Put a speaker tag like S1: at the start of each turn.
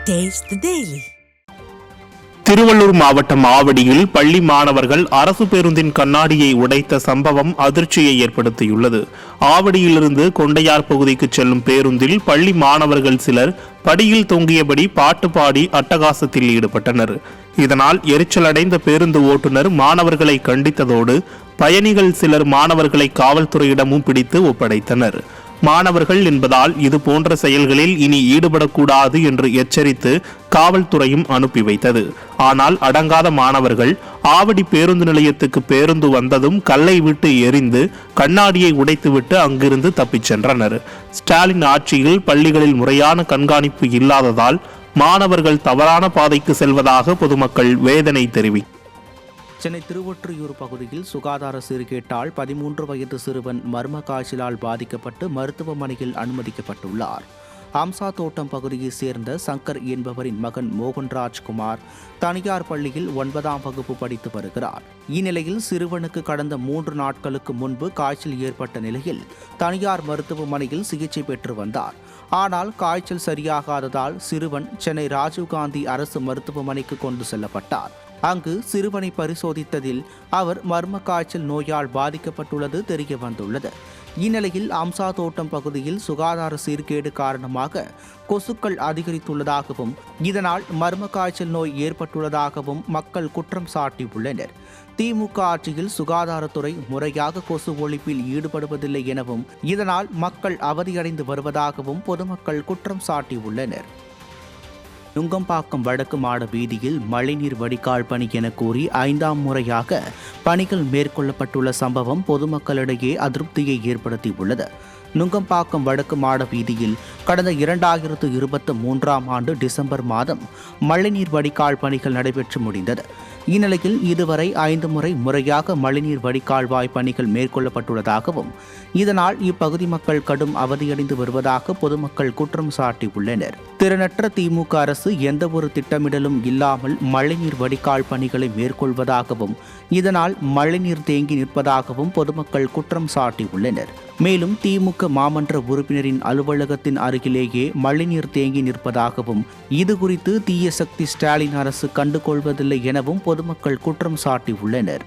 S1: Taste the Daily.
S2: Tiruvallur மாவட்டம் ஆவடியில் பள்ளி மாணவர்கள் அரசு பேருந்தின் கண்ணாடியை உடைத்த சம்பவம் அதிர்ச்சியை ஏற்படுத்தியுள்ளது. ஆவடியிலிருந்து கொண்டையார் பகுதிக்கு செல்லும் பேருந்தில் பள்ளி மாணவர்கள் சிலர் படியில் தொங்கியபடி பாட்டு பாடி அட்டகாசத்தில் ஈடுபட்டனர். இதனால் எரிச்சலடைந்த பேருந்து ஓட்டுநர் மாணவர்களை கண்டித்ததோடு பயணிகள் சிலர் மாணவர்களை காவல்துறையிடமும் பிடித்து ஒப்படைத்தனர். மாணவர்கள் என்பதால் இது போன்ற செயல்களில் இனி ஈடுபடக்கூடாது என்று எச்சரித்து காவல்துறையும் அனுப்பி வைத்தது. ஆனால் அடங்காத மாணவர்கள் ஆவடி பேருந்து நிலையத்துக்கு பேருந்து வந்ததும் கல்லை விட்டு எரிந்து கண்ணாடியை உடைத்துவிட்டு அங்கிருந்து தப்பிச் சென்றனர். ஸ்டாலின் ஆட்சியில் பள்ளிகளில் முறையான கண்காணிப்பு இல்லாததால் மாணவர்கள் தவறான பாதைக்கு செல்வதாக பொதுமக்கள் வேதனை தெரிவித்தனர்.
S3: சென்னை திருவொற்றியூர் பகுதியில் சுகாதார சீர்கேட்டால் 13 வயது சிறுவன் மர்ம காய்ச்சலால் பாதிக்கப்பட்டு மருத்துவமனையில் அனுமதிக்கப்பட்டுள்ளார். அம்சா தோட்டம் பகுதியைச் சேர்ந்த சங்கர் என்பவரின் மகன் மோகன்ராஜ்குமார் தனியார் பள்ளியில் 9ஆம் வகுப்பு படித்து வருகிறார். இந்நிலையில் சிறுவனுக்கு கடந்த 3 நாட்களுக்கு முன்பு காய்ச்சல் ஏற்பட்ட நிலையில் தனியார் மருத்துவமனையில் சிகிச்சை பெற்று வந்தார். ஆனால் காய்ச்சல் சரியாகாததால் சிறுவன் சென்னை ராஜீவ்காந்தி அரசு மருத்துவமனைக்கு கொண்டு செல்லப்பட்டார். அங்கு சிறுவனை பரிசோதித்ததில் அவர் மர்ம காய்ச்சல் நோயால் பாதிக்கப்பட்டுள்ளது தெரிய வந்துள்ளது. இந்நிலையில் அம்சா தோட்டம் பகுதியில் சுகாதார சீர்கேடு காரணமாக கொசுக்கள் அதிகரித்துள்ளதாகவும் இதனால் மர்ம காய்ச்சல் நோய் ஏற்பட்டுள்ளதாகவும் மக்கள் குற்றம் சாட்டியுள்ளனர். திமுக ஆட்சியில் சுகாதாரத்துறை முறையாக கொசு ஒழிப்பில் ஈடுபடுவதில்லை எனவும் இதனால் மக்கள் அவதியடைந்து வருவதாகவும் பொதுமக்கள் குற்றம் சாட்டியுள்ளனர். நுங்கம்பாக்கம் வடக்கு மாட வீதியில் மழைநீர் வடிகால் பணி என கூறி 5ஆம் முறையாக பணிகள் மேற்கொள்ளப்பட்டுள்ள சம்பவம் பொதுமக்களிடையே அதிருப்தியை ஏற்படுத்தியுள்ளது. நுங்கம்பாக்கம் வடக்கு மாட வீதியில் கடந்த 2023ஆம் ஆண்டு டிசம்பர் மாதம் மழைநீர் வடிகால் பணிகள் நடைபெற்று முடிந்தது. இந்நிலையில் இதுவரை 5 முறை முறையாக மழைநீர் வடிகால்வாய் பணிகள் மேற்கொள்ளப்பட்டுள்ளதாகவும் இதனால் இப்பகுதி மக்கள் கடும் அவதியடைந்து வருவதாக பொதுமக்கள் குற்றம் சாட்டியுள்ளனர். திறனற்ற திமுக அரசு எந்தவொரு திட்டமிடலும் இல்லாமல் மழைநீர் வடிகால் பணிகளை மேற்கொள்வதாகவும் இதனால் மழைநீர் தேங்கி நிற்பதாகவும் பொதுமக்கள் குற்றம் சாட்டியுள்ளனர். மேலும் திமுக மாமன்ற உறுப்பினரின் அலுவலகத்தின் அருகிலேயே மழைநீர் தேங்கி நிற்பதாகவும் இதுகுறித்து தீய சக்தி ஸ்டாலின் அரசு கண்டுகொள்வதில்லை எனவும் பொதுமக்கள் குற்றம் சாட்டியுள்ளனர்.